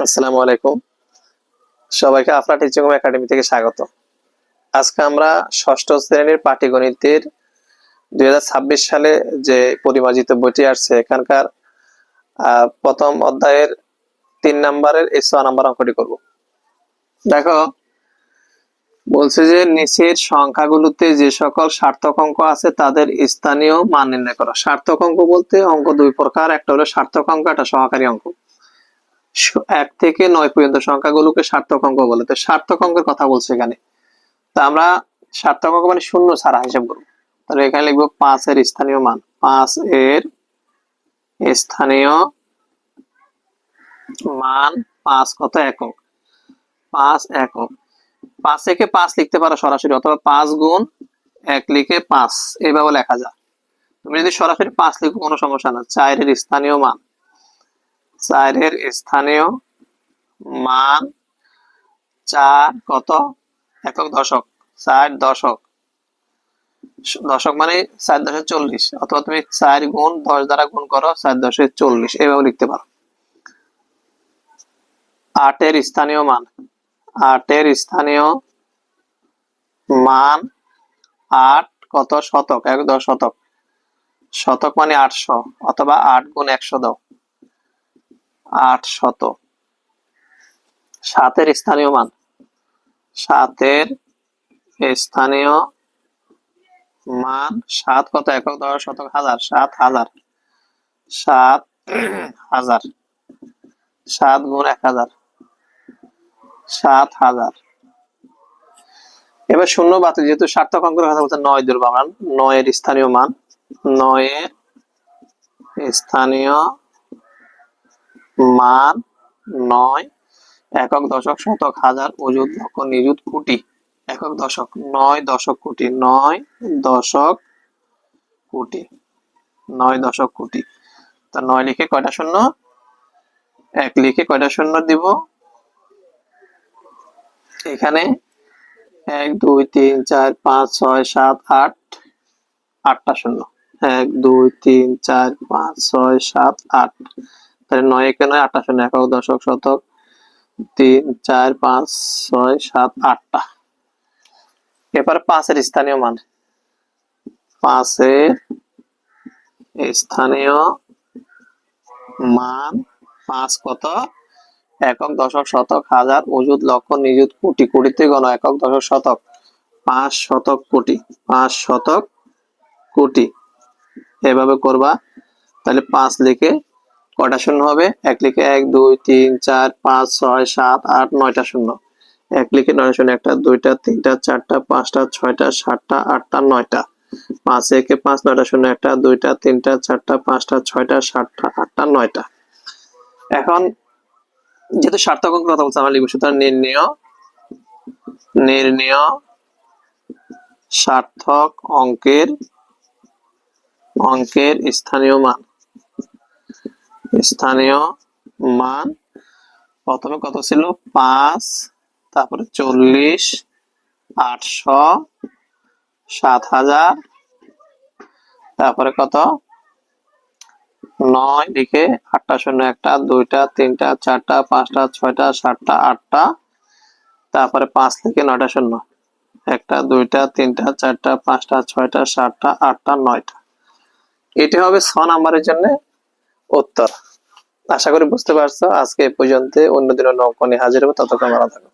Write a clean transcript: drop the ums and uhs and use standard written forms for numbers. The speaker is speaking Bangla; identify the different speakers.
Speaker 1: আসসালামু আলাইকুম। সবাইকে আফরা টিচিং একাডেমি থেকে স্বাগত। আজকে আমরা ষষ্ঠ শ্রেণীর পাটিগণিতের 2026 সালে যে পরিমার্জিত বইটি আসছে এখানকার প্রথম অধ্যায়ের 3 নম্বরের 6 নম্বর অঙ্কটি করব। দেখো, বলছে যে নিচের সংখ্যাগুলোতে যে সকল সার্থক অঙ্ক আছে তাদের স্থানীয় মান নির্ণয় করো। সার্থক অঙ্ক বলতে অঙ্ক দুই প্রকার, একটা হলো সার্থক অঙ্ক, একটা সহকারী অঙ্ক। 1 থেকে 9 পর্যন্ত সংখ্যাগুলোকে সার্থক অঙ্ক বলে। তো সার্থক অঙ্কের কথা বলছে এখানে। তা আমরা সার্থক অঙ্ক মানে শূন্য ছাড়া হিসাব করবো। তাহলে এখানে লিখবো 5 এর স্থানীয় মান। 5 এর স্থানীয় মান 5 কত একক? 5 একক। 5 একে 5 লিখতে পারো সরাসরি, অথবা 5 গুণ 1 লিখে 5 এইভাবে লেখা যায়। তুমি যদি সরাসরি 5 লিখো কোনো সমস্যা না। 4 এর স্থানীয় মান, 4 এর স্থানীয় মান 4 কত একক? দশক। 4 দশক। দশক মানে 4 দশে 40, অথবা তুমি 4 গুণ 10 দ্বারা গুণ করো, 4 দশে 40 এভাবে লিখতে পারো। 8 এর স্থানীয় মান, 8 এর স্থানীয় মান 8 কত শতক? 10 শতক। শতক মানে 800, অথবা 8 গুণ 100 দাও, 8 শত। 7 এর স্থানীয় মান, 7 এর স্থানীয় মান 7 কত একক? 10 শতক হাজার, 7,000, 7,000। 7 গুণ 1000, 7,000। এবার শূন্য বাতিল, যেহেতু সার্থক অঙ্কের কথা বলতে 9 ধরবো আমরা। 9 এর স্থানীয় মান, 9 এর স্থানীয় মান 9 একক, দশক, শতক, হাজার, অযুত, লক্ষ, নিযুত, কোটি। একক, দশক, 9 দশক কোটি, 9 দশক কোটি, 9 দশক কোটি। তা 9 লিখে কয়টা শূন্য? 1 লিখে কয়টা শূন্য দিব? এখানে 1 2 3 4 5 6 7 8, 8টা শূন্য। 1 2 3 4 5 6 7 8। তাহলে 9 একে 9, 8টা শূন্য। একক, দশক, শতক 3 4 5 6 7 8টা। এরপর 5 এর স্থানীয় মান, 5 এর স্থানীয় মান 5 কত একক, দশক, শতক, হাজার, অযুত, লক্ষ, নিযুত, কোটি। কোটিতে গণ, একক, দশক, শতক। 5 শতক কোটি, 5 শতক কোটি এভাবে করবা। তাহলে 5 লিখে কয়টা শূন্য হবে? 1 লিখে 1 2 3 4 5 6 7 8 9টা শূন্য। 1 লিখে 9 শূন্য, 1টা 2টা 3টা 4টা 5টা 6টা 7টা 8টা 9টা। 5 একে 5, 9টা শূন্য, 1টা 2টা 3টা 4টা 5টা 6টা 7টা 8টা 9টা। এখন যেহেতু সার্থক অঙ্কের কথা বলছে, আমরা লিখব সুতরাং নির্ণেয় সার্থক অঙ্কের স্থানীয় মান। স্থানীয় মান প্রথমে কত ছিল? 5, তারপরে 40, 800, 7,000, তারপরে কত? 9 লিখে 8টা শূন্য, 1টা 2টা 3টা 4টা 5টা 6টা 7টা 8টা। তারপরে 5 লিখে 9টা শূন্য, 1টা 2টা 3টা 4টা 5টা 6টা 7টা 8টা 9টা। এটি হবে 6 নম্বরের জন্য উত্তর। আশা করি বুঝতে পারছো। আজকে এই পর্যন্ত, অন্য দিন অন্য অঙ্ক নিয়ে হাজির হবো। ততক্ষণ ভালো থাকো।